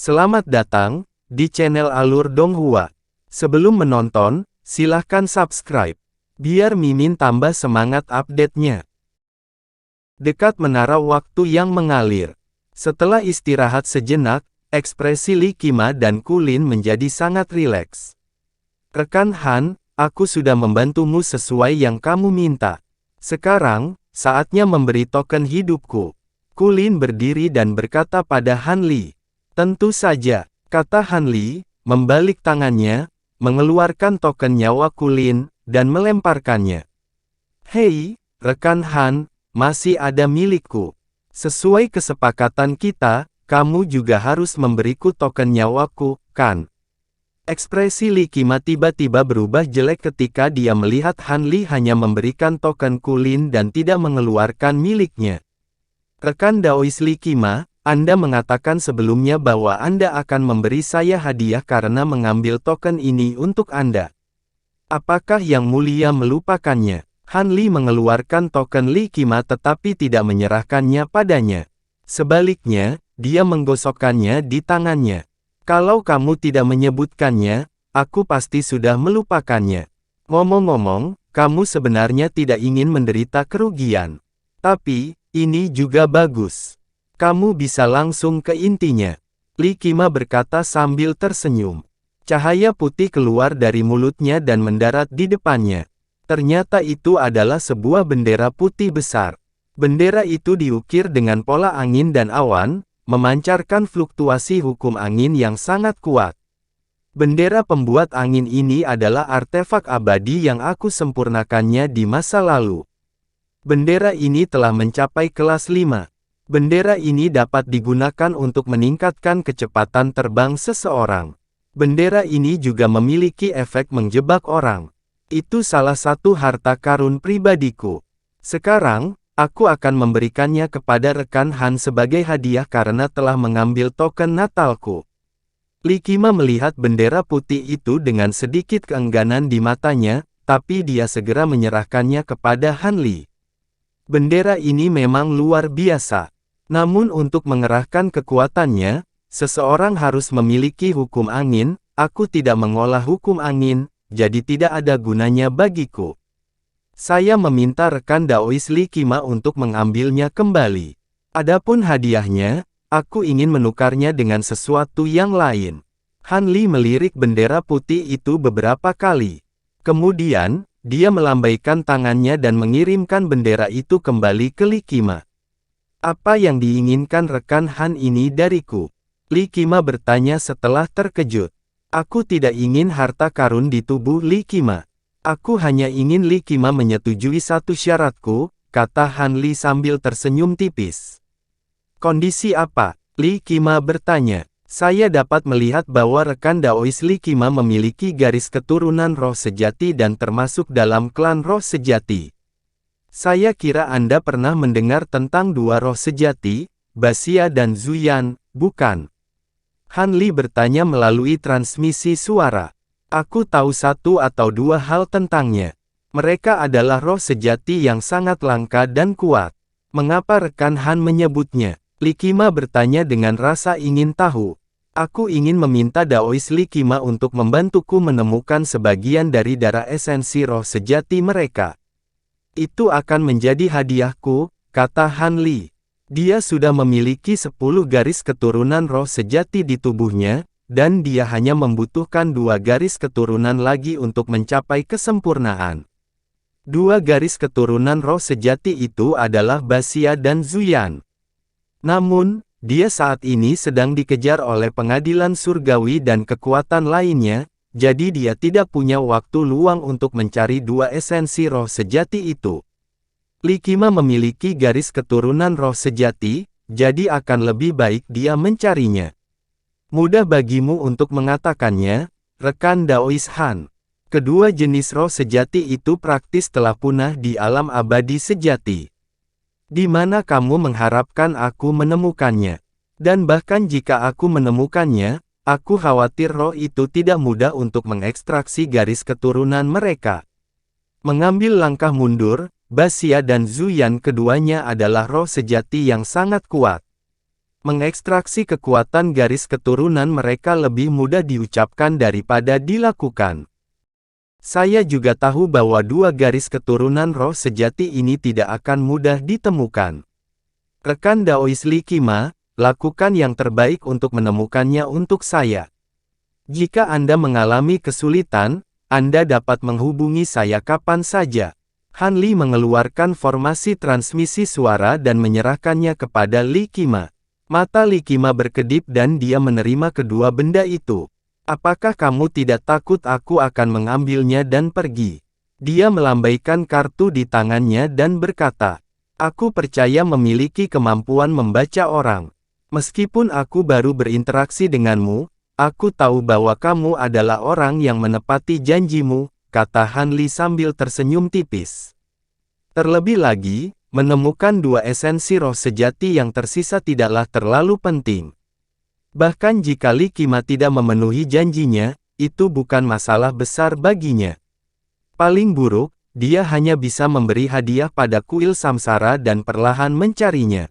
Selamat datang di channel Alur Donghua. Sebelum menonton, silahkan subscribe, biar Mimin tambah semangat update-nya. Dekat menara waktu yang mengalir. Setelah istirahat sejenak, ekspresi Lee Kima dan Kulin menjadi sangat rileks. Rekan Han, aku sudah membantumu sesuai yang kamu minta. Sekarang, saatnya memberi token hidupku. Kulin berdiri dan berkata pada Han Li. Tentu saja, kata Han Li, membalik tangannya, mengeluarkan token nyawa Kulin, dan melemparkannya. Hei, rekan Han, masih ada milikku. Sesuai kesepakatan kita, kamu juga harus memberiku token nyawaku, kan? Ekspresi Lee Kima tiba-tiba berubah jelek ketika dia melihat Han Li hanya memberikan token Kulin dan tidak mengeluarkan miliknya. Rekan Daois Lee Kima, Anda mengatakan sebelumnya bahwa Anda akan memberi saya hadiah karena mengambil token ini untuk Anda. Apakah Yang Mulia melupakannya? Han Li mengeluarkan token Lee Kima tetapi tidak menyerahkannya padanya. Sebaliknya, dia menggosokkannya di tangannya. Kalau kamu tidak menyebutkannya, aku pasti sudah melupakannya. Ngomong-ngomong, kamu sebenarnya tidak ingin menderita kerugian. Tapi, ini juga bagus. Kamu bisa langsung ke intinya. Lee Kima berkata sambil tersenyum. Cahaya putih keluar dari mulutnya dan mendarat di depannya. Ternyata itu adalah sebuah bendera putih besar. Bendera itu diukir dengan pola angin dan awan, memancarkan fluktuasi hukum angin yang sangat kuat. Bendera pembuat angin ini adalah artefak abadi yang aku sempurnakannya di masa lalu. Bendera ini telah mencapai kelas 5. Bendera ini dapat digunakan untuk meningkatkan kecepatan terbang seseorang. Bendera ini juga memiliki efek menjebak orang. Itu salah satu harta karun pribadiku. Sekarang, aku akan memberikannya kepada rekan Han sebagai hadiah karena telah mengambil token Natalku. Lee Kima melihat bendera putih itu dengan sedikit keengganan di matanya, tapi dia segera menyerahkannya kepada Han Li. Bendera ini memang luar biasa. Namun untuk mengerahkan kekuatannya, seseorang harus memiliki hukum angin. Aku tidak mengolah hukum angin, jadi tidak ada gunanya bagiku. Saya meminta rekan Daois Lee Kima untuk mengambilnya kembali. Adapun hadiahnya, aku ingin menukarnya dengan sesuatu yang lain. Han Li melirik bendera putih itu beberapa kali. Kemudian, dia melambaikan tangannya dan mengirimkan bendera itu kembali ke Lee Kima. Apa yang diinginkan rekan Han ini dariku? Lee Kima bertanya setelah terkejut. Aku tidak ingin harta karun di tubuh Lee Kima. Aku hanya ingin Lee Kima menyetujui satu syaratku, kata Han Li sambil tersenyum tipis. Kondisi apa? Lee Kima bertanya. Saya dapat melihat bahwa rekan Daois Lee Kima memiliki garis keturunan roh sejati dan termasuk dalam klan roh sejati. Saya kira Anda pernah mendengar tentang dua roh sejati, Baxia dan Zuyan, bukan? Han Li bertanya melalui transmisi suara. Aku tahu satu atau dua hal tentangnya. Mereka adalah roh sejati yang sangat langka dan kuat. Mengapa rekan Han menyebutnya? Lee Kima bertanya dengan rasa ingin tahu. Aku ingin meminta Daois Lee Kima untuk membantuku menemukan sebagian dari darah esensi roh sejati mereka. Itu akan menjadi hadiahku, kata Han Li. Dia sudah memiliki 10 garis keturunan roh sejati di tubuhnya, dan dia hanya membutuhkan 2 garis keturunan lagi untuk mencapai kesempurnaan. 2 garis keturunan roh sejati itu adalah Baxia dan Zuyan. Namun, dia saat ini sedang dikejar oleh pengadilan surgawi dan kekuatan lainnya, jadi dia tidak punya waktu luang untuk mencari 2 esensi roh sejati itu. Lee Kima memiliki garis keturunan roh sejati, jadi akan lebih baik dia mencarinya. Mudah bagimu untuk mengatakannya, rekan Daois Han. Kedua jenis roh sejati itu praktis telah punah di alam abadi sejati. Di mana kamu mengharapkan aku menemukannya? Dan bahkan jika aku menemukannya, aku khawatir roh itu tidak mudah untuk mengekstraksi garis keturunan mereka. Mengambil langkah mundur, Baxia dan Zuyan keduanya adalah roh sejati yang sangat kuat. Mengekstraksi kekuatan garis keturunan mereka lebih mudah diucapkan daripada dilakukan. Saya juga tahu bahwa dua garis keturunan roh sejati ini tidak akan mudah ditemukan. Rekan Daois Likima, lakukan yang terbaik untuk menemukannya untuk saya. Jika Anda mengalami kesulitan, Anda dapat menghubungi saya kapan saja. Han Li mengeluarkan formasi transmisi suara dan menyerahkannya kepada Likima. Mata Likima berkedip dan dia menerima kedua benda itu. Apakah kamu tidak takut aku akan mengambilnya dan pergi? Dia melambaikan kartu di tangannya dan berkata, aku percaya memiliki kemampuan membaca orang. Meskipun aku baru berinteraksi denganmu, aku tahu bahwa kamu adalah orang yang menepati janjimu, kata Han Li sambil tersenyum tipis. Terlebih lagi, menemukan dua esensi roh sejati yang tersisa tidaklah terlalu penting. Bahkan jika Likima tidak memenuhi janjinya, itu bukan masalah besar baginya. Paling buruk, dia hanya bisa memberi hadiah pada kuil samsara dan perlahan mencarinya.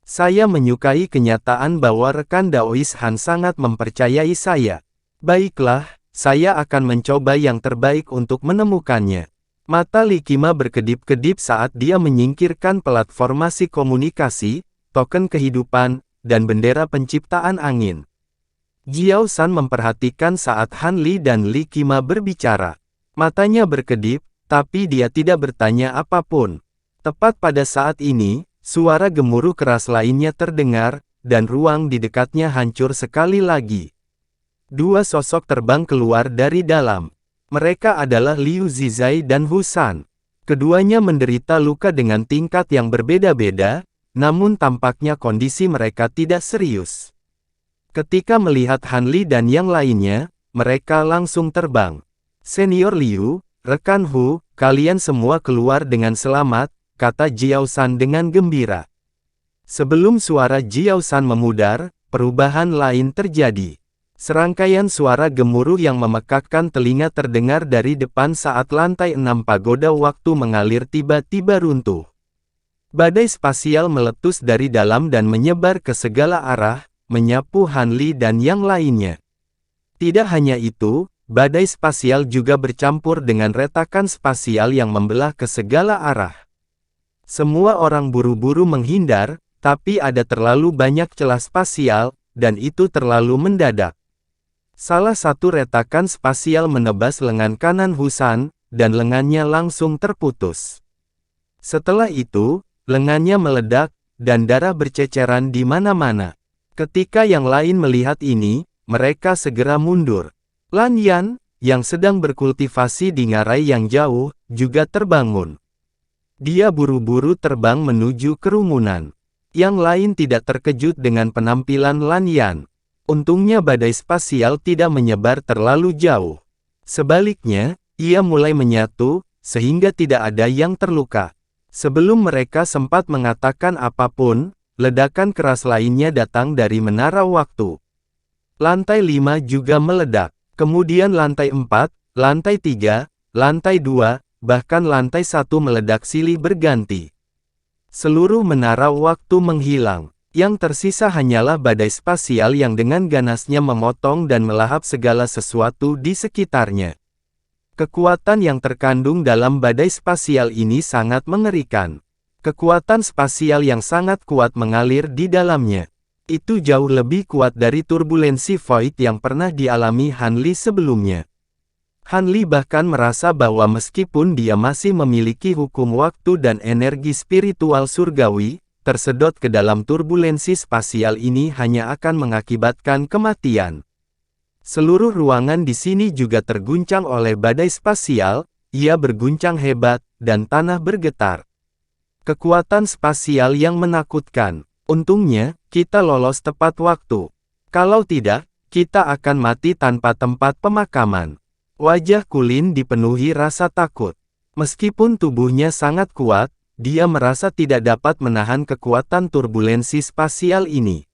Saya menyukai kenyataan bahwa rekan Daois Han sangat mempercayai saya. Baiklah, saya akan mencoba yang terbaik untuk menemukannya. Mata Likima berkedip-kedip saat dia menyingkirkan platformasi komunikasi, token kehidupan, dan bendera penciptaan angin. Jiao San memperhatikan saat Han Li dan Likima berbicara. Matanya berkedip, tapi dia tidak bertanya apapun. Tepat pada saat ini, suara gemuruh keras lainnya terdengar, dan ruang di dekatnya hancur sekali lagi. Dua sosok terbang keluar dari dalam. Mereka adalah Liu Zizai dan Hu San. Keduanya menderita luka dengan tingkat yang berbeda-beda, namun tampaknya kondisi mereka tidak serius. Ketika melihat Han Li dan yang lainnya, mereka langsung terbang. Senior Liu, rekan Hu, kalian semua keluar dengan selamat, kata Jiao San dengan gembira. Sebelum suara Jiao San memudar, perubahan lain terjadi. Serangkaian suara gemuruh yang memekakkan telinga terdengar dari depan saat lantai 6 pagoda waktu mengalir tiba-tiba runtuh. Badai spasial meletus dari dalam dan menyebar ke segala arah, menyapu Han Li dan yang lainnya. Tidak hanya itu, badai spasial juga bercampur dengan retakan spasial yang membelah ke segala arah. Semua orang buru-buru menghindar, tapi ada terlalu banyak celah spasial, dan itu terlalu mendadak. Salah satu retakan spasial menebas lengan kanan Hu San, dan lengannya langsung terputus. Setelah itu, lengannya meledak, dan darah berceceran di mana-mana. Ketika yang lain melihat ini, mereka segera mundur. Lan Yan, yang sedang berkultivasi di ngarai yang jauh, juga terbangun. Dia buru-buru terbang menuju kerumunan. Yang lain tidak terkejut dengan penampilan Lan Yan. Untungnya badai spasial tidak menyebar terlalu jauh. Sebaliknya, ia mulai menyatu, sehingga tidak ada yang terluka. Sebelum mereka sempat mengatakan apapun, ledakan keras lainnya datang dari menara waktu. Lantai 5 juga meledak. Kemudian lantai 4, lantai 3, lantai 2, bahkan lantai 1 meledak silih berganti. Seluruh menara waktu menghilang. Yang tersisa hanyalah badai spasial yang dengan ganasnya memotong dan melahap segala sesuatu di sekitarnya. Kekuatan yang terkandung dalam badai spasial ini sangat mengerikan. Kekuatan spasial yang sangat kuat mengalir di dalamnya. Itu jauh lebih kuat dari turbulensi void yang pernah dialami Han Li sebelumnya. Han Li bahkan merasa bahwa meskipun dia masih memiliki hukum waktu dan energi spiritual surgawi, tersedot ke dalam turbulensi spasial ini hanya akan mengakibatkan kematian. Seluruh ruangan di sini juga terguncang oleh badai spasial, ia berguncang hebat, dan tanah bergetar. Kekuatan spasial yang menakutkan. Untungnya, kita lolos tepat waktu. Kalau tidak, kita akan mati tanpa tempat pemakaman. Wajah Kulin dipenuhi rasa takut. Meskipun tubuhnya sangat kuat, dia merasa tidak dapat menahan kekuatan turbulensi spasial ini.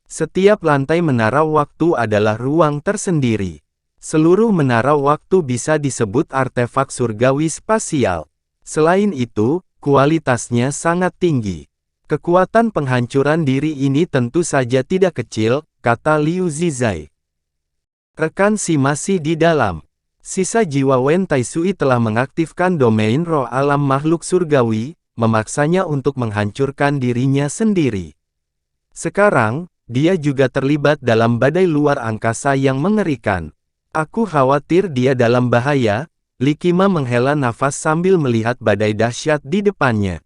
Setiap lantai menara waktu adalah ruang tersendiri. Seluruh menara waktu bisa disebut artefak surgawi spasial. Selain itu, kualitasnya sangat tinggi. Kekuatan penghancuran diri ini tentu saja tidak kecil, kata Liu Zizai. Rekan Si masih di dalam. Sisa jiwa Wen Taisui telah mengaktifkan domain roh alam makhluk surgawi, memaksanya untuk menghancurkan dirinya sendiri. Sekarang, dia juga terlibat dalam badai luar angkasa yang mengerikan. Aku khawatir dia dalam bahaya. Li Qima menghela nafas sambil melihat badai dahsyat di depannya.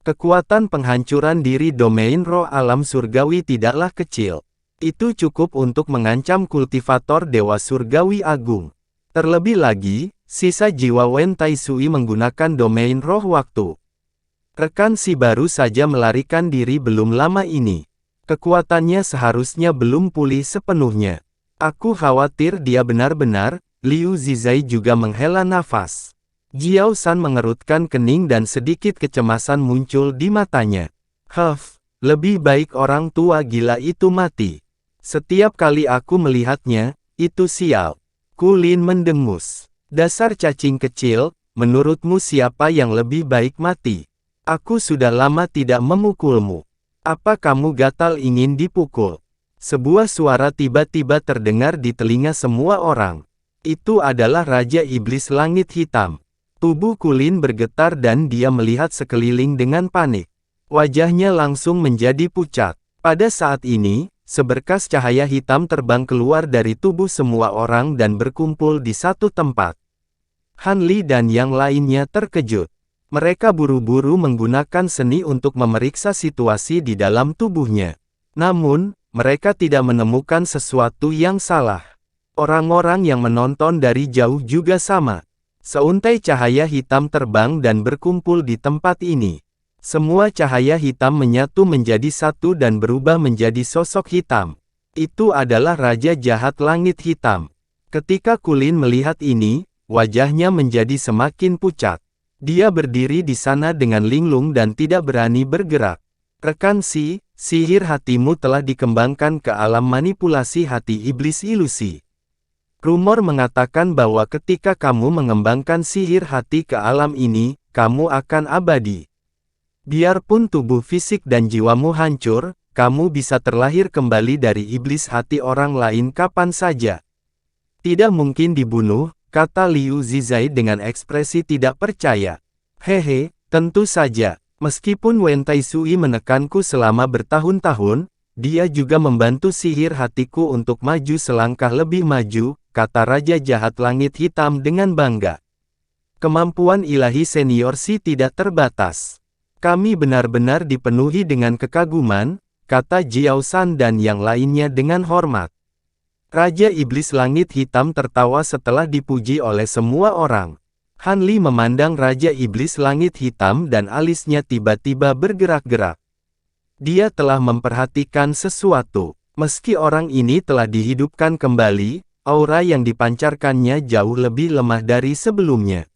Kekuatan penghancuran diri domain roh alam surgawi tidaklah kecil. Itu cukup untuk mengancam kultivator Dewa Surgawi Agung. Terlebih lagi, sisa jiwa Wen Taisui menggunakan domain roh waktu. Rekan Si baru saja melarikan diri belum lama ini. Kekuatannya seharusnya belum pulih sepenuhnya. Aku khawatir dia benar-benar. Liu Zizai juga menghela nafas. Jiao San mengerutkan kening dan sedikit kecemasan muncul di matanya. Lebih baik orang tua gila itu mati. Setiap kali aku melihatnya, itu sial. Kulin mendengus. Dasar cacing kecil, menurutmu siapa yang lebih baik mati? Aku sudah lama tidak memukulmu. Apa kamu gatal ingin dipukul? Sebuah suara tiba-tiba terdengar di telinga semua orang. Itu adalah Raja Iblis Langit Hitam. Tubuh Kulin bergetar dan dia melihat sekeliling dengan panik. Wajahnya langsung menjadi pucat. Pada saat ini, seberkas cahaya hitam terbang keluar dari tubuh semua orang dan berkumpul di satu tempat. Han Li dan yang lainnya terkejut. Mereka buru-buru menggunakan seni untuk memeriksa situasi di dalam tubuhnya. Namun, mereka tidak menemukan sesuatu yang salah. Orang-orang yang menonton dari jauh juga sama. Seuntai cahaya hitam terbang dan berkumpul di tempat ini. Semua cahaya hitam menyatu menjadi satu dan berubah menjadi sosok hitam. Itu adalah Raja Jahat Langit Hitam. Ketika Kulin melihat ini, wajahnya menjadi semakin pucat. Dia berdiri di sana dengan linglung dan tidak berani bergerak. Rekan Si, sihir hatimu telah dikembangkan ke alam manipulasi hati iblis ilusi. Rumor mengatakan bahwa ketika kamu mengembangkan sihir hati ke alam ini, kamu akan abadi. Biarpun tubuh fisik dan jiwamu hancur, kamu bisa terlahir kembali dari iblis hati orang lain kapan saja. Tidak mungkin dibunuh, kata Liu Zizai dengan ekspresi tidak percaya. Hehe, tentu saja. Meskipun Wen Taisui menekanku selama bertahun-tahun, dia juga membantu sihir hatiku untuk maju selangkah lebih maju, kata Raja Jahat Langit Hitam dengan bangga. Kemampuan ilahi senior Si tidak terbatas. Kami benar-benar dipenuhi dengan kekaguman, kata Jiao San dan yang lainnya dengan hormat. Raja Iblis Langit Hitam tertawa setelah dipuji oleh semua orang. Han Li memandang Raja Iblis Langit Hitam dan alisnya tiba-tiba bergerak-gerak. Dia telah memperhatikan sesuatu. Meski orang ini telah dihidupkan kembali, aura yang dipancarkannya jauh lebih lemah dari sebelumnya.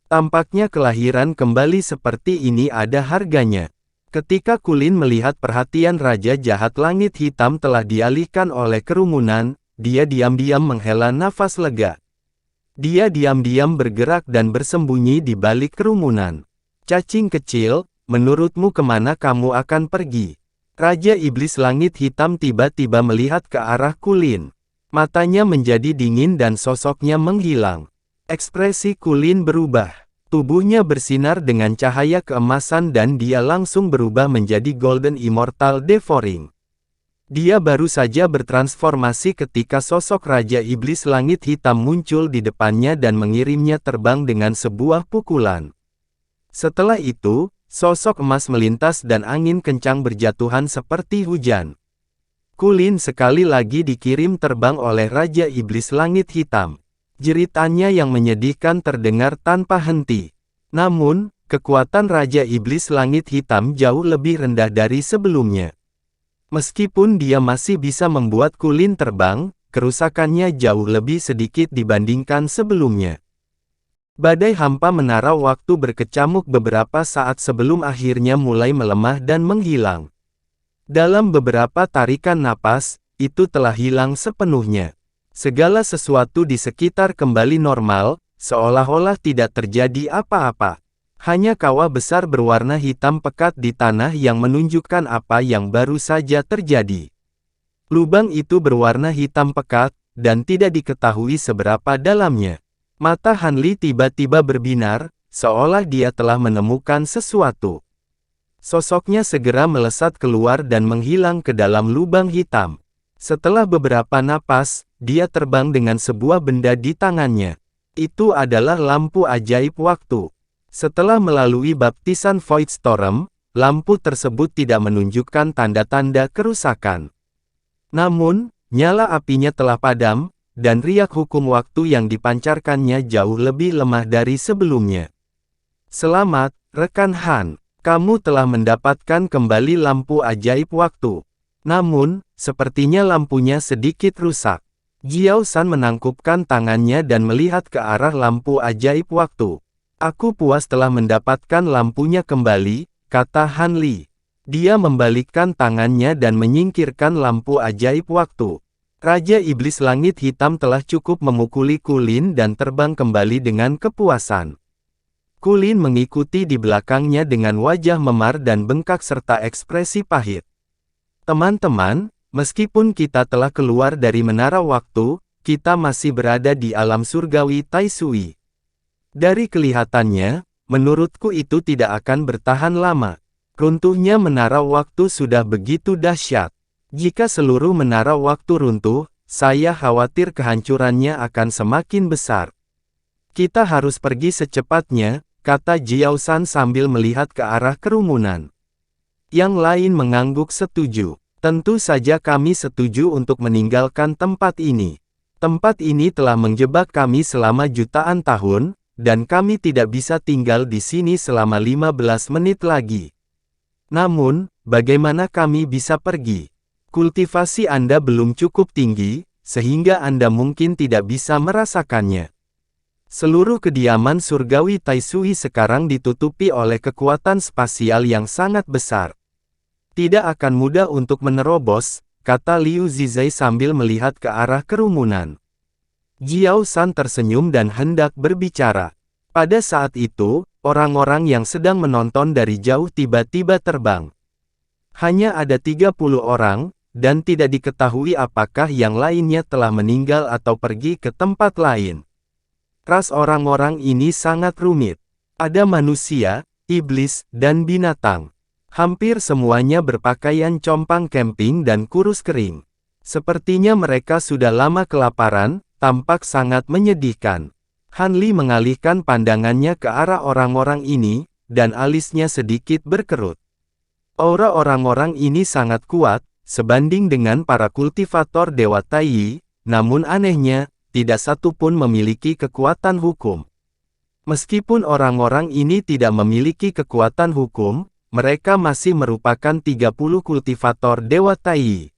Tampaknya kelahiran kembali seperti ini ada harganya. Ketika Kulin melihat perhatian Raja Jahat Langit Hitam telah dialihkan oleh kerumunan, dia diam-diam menghela nafas lega. Dia diam-diam bergerak dan bersembunyi di balik kerumunan. Cacing kecil, menurutmu kemana kamu akan pergi? Raja Iblis Langit Hitam tiba-tiba melihat ke arah Kulin. Matanya menjadi dingin dan sosoknya menghilang. Ekspresi Kulin berubah. Tubuhnya bersinar dengan cahaya keemasan dan dia langsung berubah menjadi Golden Immortal Devouring. Dia baru saja bertransformasi ketika sosok Raja Iblis Langit Hitam muncul di depannya dan mengirimnya terbang dengan sebuah pukulan. Setelah itu, sosok emas melintas dan angin kencang berjatuhan seperti hujan. Kulin sekali lagi dikirim terbang oleh Raja Iblis Langit Hitam. Jeritannya yang menyedihkan terdengar tanpa henti. Namun, kekuatan Raja Iblis Langit Hitam jauh lebih rendah dari sebelumnya. Meskipun dia masih bisa membuat Kulin terbang, kerusakannya jauh lebih sedikit dibandingkan sebelumnya. Badai hampa menara waktu berkecamuk beberapa saat sebelum akhirnya mulai melemah dan menghilang. Dalam beberapa tarikan napas, itu telah hilang sepenuhnya. Segala sesuatu di sekitar kembali normal, seolah-olah tidak terjadi apa-apa. Hanya kawah besar berwarna hitam pekat di tanah yang menunjukkan apa yang baru saja terjadi. Lubang itu berwarna hitam pekat, dan tidak diketahui seberapa dalamnya. Mata Hanli tiba-tiba berbinar, seolah dia telah menemukan sesuatu. Sosoknya segera melesat keluar dan menghilang ke dalam lubang hitam. Setelah beberapa napas, dia terbang dengan sebuah benda di tangannya. Itu adalah lampu ajaib waktu. Setelah melalui baptisan Void Storm, lampu tersebut tidak menunjukkan tanda-tanda kerusakan. Namun, nyala apinya telah padam, dan riak hukum waktu yang dipancarkannya jauh lebih lemah dari sebelumnya. Selamat, rekan Han. Kamu telah mendapatkan kembali lampu ajaib waktu. Namun, sepertinya lampunya sedikit rusak. Jiao San menangkupkan tangannya dan melihat ke arah lampu ajaib waktu. Aku puas telah mendapatkan lampunya kembali, kata Han Li. Dia membalikkan tangannya dan menyingkirkan lampu ajaib waktu. Raja Iblis Langit Hitam telah cukup memukuli Kulin dan terbang kembali dengan kepuasan. Kulin mengikuti di belakangnya dengan wajah memar dan bengkak serta ekspresi pahit. Teman-teman, meskipun kita telah keluar dari menara waktu, kita masih berada di alam surgawi Taisui. Dari kelihatannya, menurutku itu tidak akan bertahan lama. Runtuhnya menara waktu sudah begitu dahsyat. Jika seluruh menara waktu runtuh, saya khawatir kehancurannya akan semakin besar. Kita harus pergi secepatnya, kata Jiao San sambil melihat ke arah kerumunan. Yang lain mengangguk setuju. Tentu saja kami setuju untuk meninggalkan tempat ini. Tempat ini telah menjebak kami selama jutaan tahun, dan kami tidak bisa tinggal di sini selama 15 menit lagi. Namun, bagaimana kami bisa pergi? Kultivasi Anda belum cukup tinggi, sehingga Anda mungkin tidak bisa merasakannya. Seluruh kediaman surgawi Taisui sekarang ditutupi oleh kekuatan spasial yang sangat besar. Tidak akan mudah untuk menerobos, kata Liu Zizai sambil melihat ke arah kerumunan. Jiao San tersenyum dan hendak berbicara. Pada saat itu, orang-orang yang sedang menonton dari jauh tiba-tiba terbang. Hanya ada 30 orang, dan tidak diketahui apakah yang lainnya telah meninggal atau pergi ke tempat lain. Ras orang-orang ini sangat rumit. Ada manusia, iblis, dan binatang. Hampir semuanya berpakaian compang camping dan kurus kering. Sepertinya mereka sudah lama kelaparan, tampak sangat menyedihkan. Han Li mengalihkan pandangannya ke arah orang-orang ini, dan alisnya sedikit berkerut. Aura orang-orang ini sangat kuat, sebanding dengan para kultivator Dewa Tai, namun anehnya, tidak satu pun memiliki kekuatan hukum. Meskipun orang-orang ini tidak memiliki kekuatan hukum, mereka masih merupakan 30 kultivator Dewa Tai.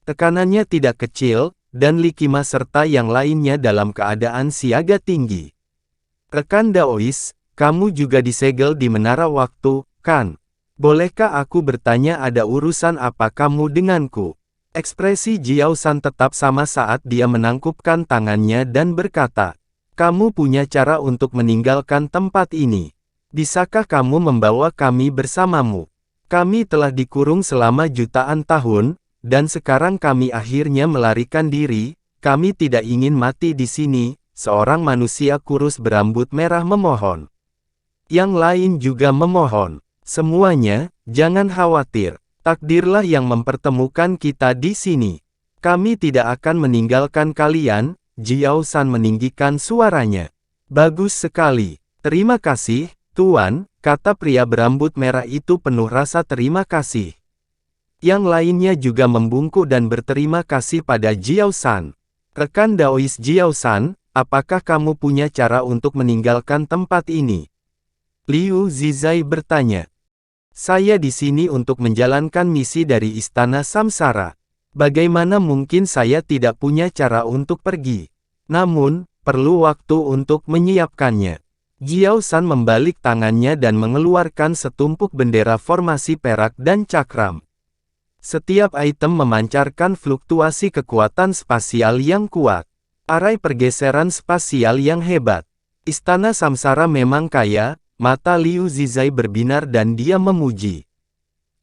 Tekanannya tidak kecil, dan Likima serta yang lainnya dalam keadaan siaga tinggi. Rekan Daois, kamu juga disegel di menara waktu, kan? Bolehkah aku bertanya ada urusan apa kamu denganku? Ekspresi Jiao San tetap sama saat dia menangkupkan tangannya dan berkata, kamu punya cara untuk meninggalkan tempat ini. Bisakah kamu membawa kami bersamamu? Kami telah dikurung selama jutaan tahun, dan sekarang kami akhirnya melarikan diri. Kami tidak ingin mati di sini, seorang manusia kurus berambut merah memohon. Yang lain juga memohon. Semuanya, jangan khawatir. Takdirlah yang mempertemukan kita di sini. Kami tidak akan meninggalkan kalian. Jiao San meninggikan suaranya. Bagus sekali. Terima kasih, Tuan, kata pria berambut merah itu penuh rasa terima kasih. Yang lainnya juga membungkuk dan berterima kasih pada Jiao San. Rekan Daois Jiao San, apakah kamu punya cara untuk meninggalkan tempat ini? Liu Zizai bertanya. Saya di sini untuk menjalankan misi dari Istana Samsara. Bagaimana mungkin saya tidak punya cara untuk pergi? Namun, perlu waktu untuk menyiapkannya. Jiao San membalik tangannya dan mengeluarkan setumpuk bendera formasi perak dan cakram. Setiap item memancarkan fluktuasi kekuatan spasial yang kuat. Arai pergeseran spasial yang hebat. Istana Samsara memang kaya, mata Liu Zizai berbinar dan dia memuji.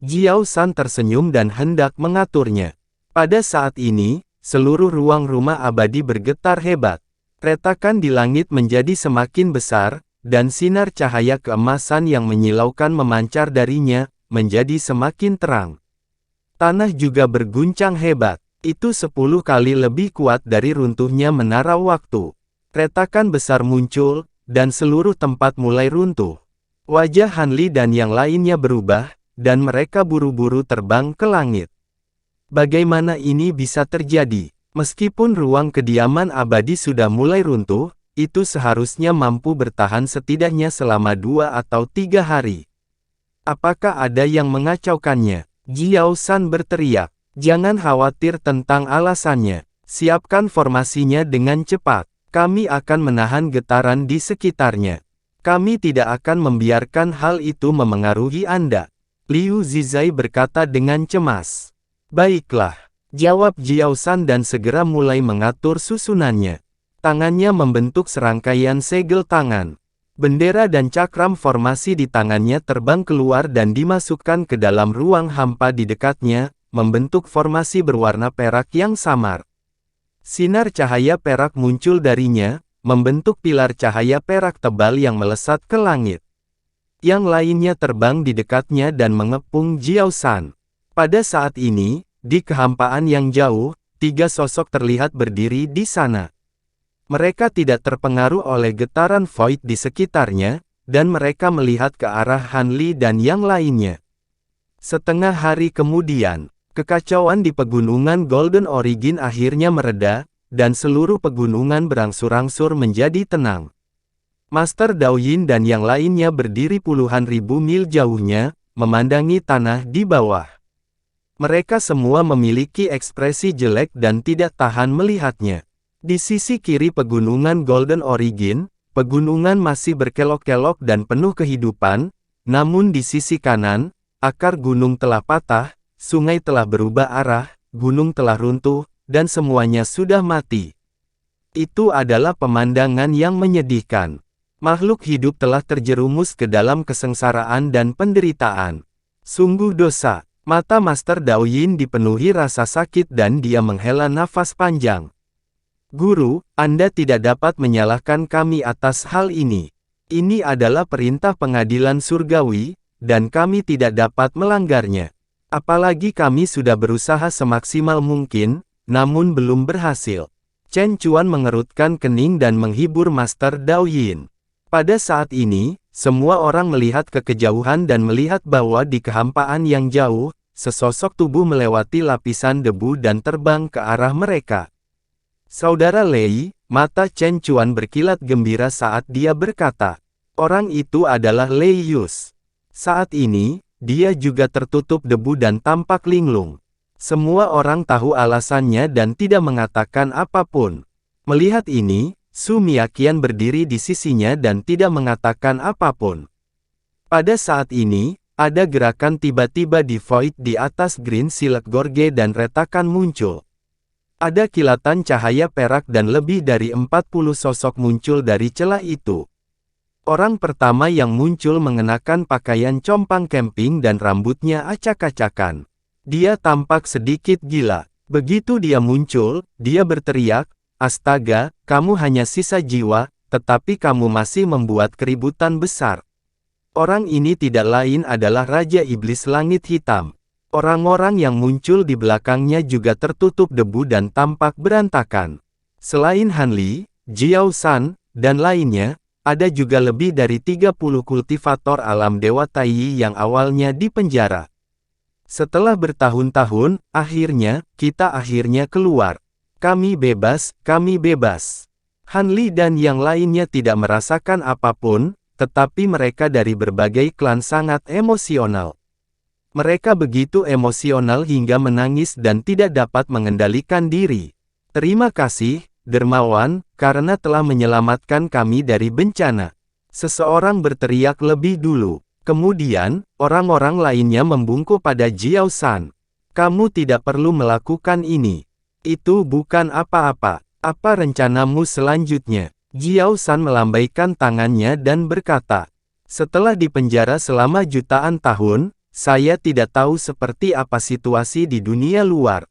Jiao San tersenyum dan hendak mengaturnya. Pada saat ini, seluruh ruang rumah abadi bergetar hebat. Retakan di langit menjadi semakin besar, dan sinar cahaya keemasan yang menyilaukan memancar darinya, menjadi semakin terang. Tanah juga berguncang hebat. Itu 10 kali lebih kuat dari runtuhnya menara waktu. Retakan besar muncul, dan seluruh tempat mulai runtuh. Wajah Han Li dan yang lainnya berubah, dan mereka buru-buru terbang ke langit. Bagaimana ini bisa terjadi? Meskipun ruang kediaman abadi sudah mulai runtuh, itu seharusnya mampu bertahan setidaknya selama 2 atau 3 hari. Apakah ada yang mengacaukannya? Jiao San berteriak. Jangan khawatir tentang alasannya. Siapkan formasinya dengan cepat. Kami akan menahan getaran di sekitarnya. Kami tidak akan membiarkan hal itu memengaruhi Anda. Liu Zizai berkata dengan cemas. Baiklah, jawab Jiao San dan segera mulai mengatur susunannya. Tangannya membentuk serangkaian segel tangan. Bendera dan cakram formasi di tangannya terbang keluar dan dimasukkan ke dalam ruang hampa di dekatnya, membentuk formasi berwarna perak yang samar. Sinar cahaya perak muncul darinya, membentuk pilar cahaya perak tebal yang melesat ke langit. Yang lainnya terbang di dekatnya dan mengepung Jiao San. Pada saat ini, di kehampaan yang jauh, 3 sosok terlihat berdiri di sana. Mereka tidak terpengaruh oleh getaran void di sekitarnya, dan mereka melihat ke arah Han Li dan yang lainnya. Setengah hari kemudian, kekacauan di pegunungan Golden Origin akhirnya mereda, dan seluruh pegunungan berangsur-angsur menjadi tenang. Master Dao Yin dan yang lainnya berdiri puluhan ribu mil jauhnya, memandangi tanah di bawah. Mereka semua memiliki ekspresi jelek dan tidak tahan melihatnya. Di sisi kiri pegunungan Golden Origin, pegunungan masih berkelok-kelok dan penuh kehidupan, namun di sisi kanan, akar gunung telah patah, sungai telah berubah arah, gunung telah runtuh, dan semuanya sudah mati. Itu adalah pemandangan yang menyedihkan. Makhluk hidup telah terjerumus ke dalam kesengsaraan dan penderitaan. Sungguh dosa. Mata Master Dao Yin dipenuhi rasa sakit dan dia menghela nafas panjang. Guru, Anda tidak dapat menyalahkan kami atas hal ini. Ini adalah perintah pengadilan surgawi, dan kami tidak dapat melanggarnya. Apalagi kami sudah berusaha semaksimal mungkin, namun belum berhasil. Chen Chuan mengerutkan kening dan menghibur Master Dao Yin. Pada saat ini, semua orang melihat ke kejauhan dan melihat bahwa di kehampaan yang jauh, sesosok tubuh melewati lapisan debu dan terbang ke arah mereka. Saudara Lei, mata Chen Chuan berkilat gembira saat dia berkata, orang itu adalah Lei Yus. Saat ini, dia juga tertutup debu dan tampak linglung. Semua orang tahu alasannya dan tidak mengatakan apapun. Melihat ini, Su Miaqian berdiri di sisinya dan tidak mengatakan apapun. Pada saat ini, ada gerakan tiba-tiba di void di atas Green Silk Gorge dan retakan muncul. Ada kilatan cahaya perak dan lebih dari 40 sosok muncul dari celah itu. Orang pertama yang muncul mengenakan pakaian compang camping dan rambutnya acak-acakan. Dia tampak sedikit gila. Begitu dia muncul, dia berteriak, "Astaga, kamu hanya sisa jiwa, tetapi kamu masih membuat keributan besar." Orang ini tidak lain adalah Raja Iblis Langit Hitam. Orang-orang yang muncul di belakangnya juga tertutup debu dan tampak berantakan. Selain Han Li, Jiao San, dan lainnya, ada juga lebih dari 30 kultivator alam Dewa Taiyi yang awalnya dipenjara. Setelah bertahun-tahun, kita akhirnya keluar. Kami bebas, kami bebas. Han Li dan yang lainnya tidak merasakan apapun, tetapi mereka dari berbagai klan sangat emosional. Mereka begitu emosional hingga menangis dan tidak dapat mengendalikan diri. Terima kasih, dermawan, karena telah menyelamatkan kami dari bencana. Seseorang berteriak lebih dulu. Kemudian, orang-orang lainnya membungkuk pada Jiao San. Kamu tidak perlu melakukan ini. Itu bukan apa-apa. Apa rencanamu selanjutnya? Jiao San melambaikan tangannya dan berkata, Setelah dipenjara selama jutaan tahun, saya tidak tahu seperti apa situasi di dunia luar.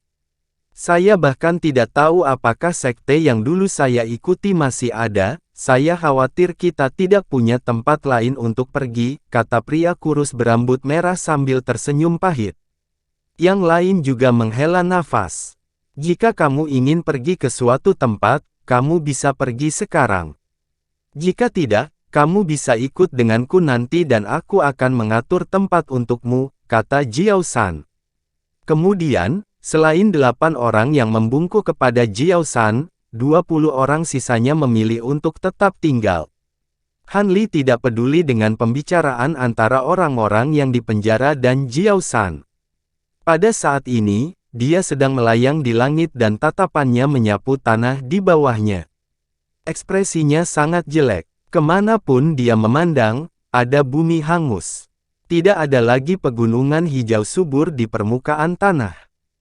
Saya bahkan tidak tahu apakah sekte yang dulu saya ikuti masih ada. Saya khawatir kita tidak punya tempat lain untuk pergi, kata pria kurus berambut merah sambil tersenyum pahit. Yang lain juga menghela nafas. Jika kamu ingin pergi ke suatu tempat, kamu bisa pergi sekarang. Jika tidak, kamu bisa ikut denganku nanti dan aku akan mengatur tempat untukmu, kata Jiao San. Kemudian, selain 8 orang yang membungkuk kepada Jiao San, 20 orang sisanya memilih untuk tetap tinggal. Han Li tidak peduli dengan pembicaraan antara orang-orang yang dipenjara dan Jiao San. Pada saat ini, dia sedang melayang di langit dan tatapannya menyapu tanah di bawahnya. Ekspresinya sangat jelek. Kemanapun dia memandang, ada bumi hangus. Tidak ada lagi pegunungan hijau subur di permukaan tanah.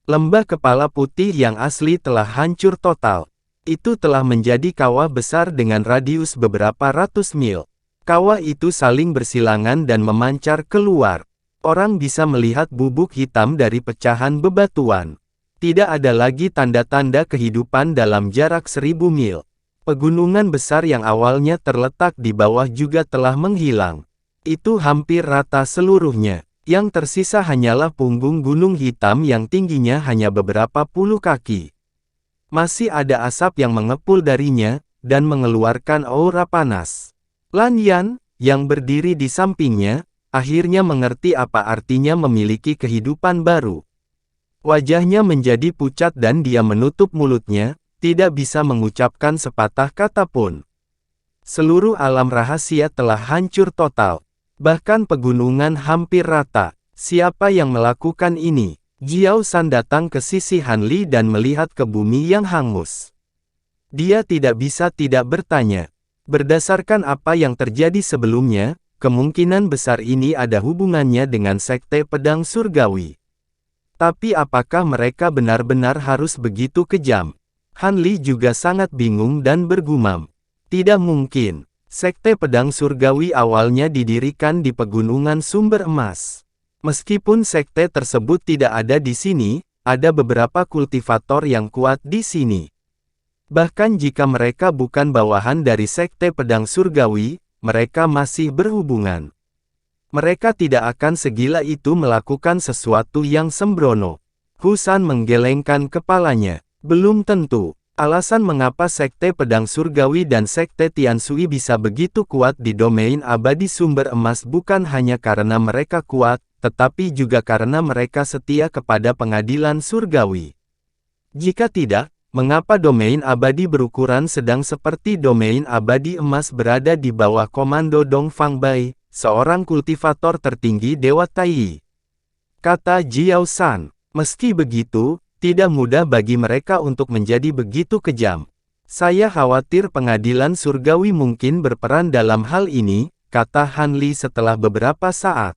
Lembah kepala putih yang asli telah hancur total. Itu telah menjadi kawah besar dengan radius beberapa ratus mil. Kawah itu saling bersilangan dan memancar keluar. Orang bisa melihat bubuk hitam dari pecahan bebatuan. Tidak ada lagi tanda-tanda kehidupan dalam jarak 1000 mil. Pegunungan besar yang awalnya terletak di bawah juga telah menghilang. Itu hampir rata seluruhnya. Yang tersisa hanyalah punggung gunung hitam yang tingginya hanya beberapa puluh kaki. Masih ada asap yang mengepul darinya, dan mengeluarkan aura panas. Lan Yan, yang berdiri di sampingnya, akhirnya mengerti apa artinya memiliki kehidupan baru. Wajahnya menjadi pucat dan dia menutup mulutnya, tidak bisa mengucapkan sepatah kata pun. Seluruh alam rahasia telah hancur total. Bahkan pegunungan hampir rata. Siapa yang melakukan ini? Jiao San datang ke sisi Han Li dan melihat ke bumi yang hangus. Dia tidak bisa tidak bertanya. Berdasarkan apa yang terjadi sebelumnya, kemungkinan besar ini ada hubungannya dengan sekte pedang surgawi. Tapi apakah mereka benar-benar harus begitu kejam? Han Li juga sangat bingung dan bergumam. Tidak mungkin. Sekte pedang surgawi awalnya didirikan di pegunungan sumber emas. Meskipun sekte tersebut tidak ada di sini, ada beberapa kultivator yang kuat di sini. Bahkan jika mereka bukan bawahan dari sekte pedang surgawi, mereka masih berhubungan. Mereka tidak akan segila itu melakukan sesuatu yang sembrono. Husan menggelengkan kepalanya. Belum tentu. Alasan mengapa sekte pedang surgawi dan sekte Tianshui bisa begitu kuat di domain abadi sumber emas bukan hanya karena mereka kuat, tetapi juga karena mereka setia kepada pengadilan surgawi. Jika tidak, mengapa domain abadi berukuran sedang seperti domain abadi emas berada di bawah komando Dong Fangbai, seorang kultivator tertinggi Dewa Tai? Kata Jiao San. Meski begitu, tidak mudah bagi mereka untuk menjadi begitu kejam. Saya khawatir pengadilan surgawi mungkin berperan dalam hal ini, kata Han Li setelah beberapa saat.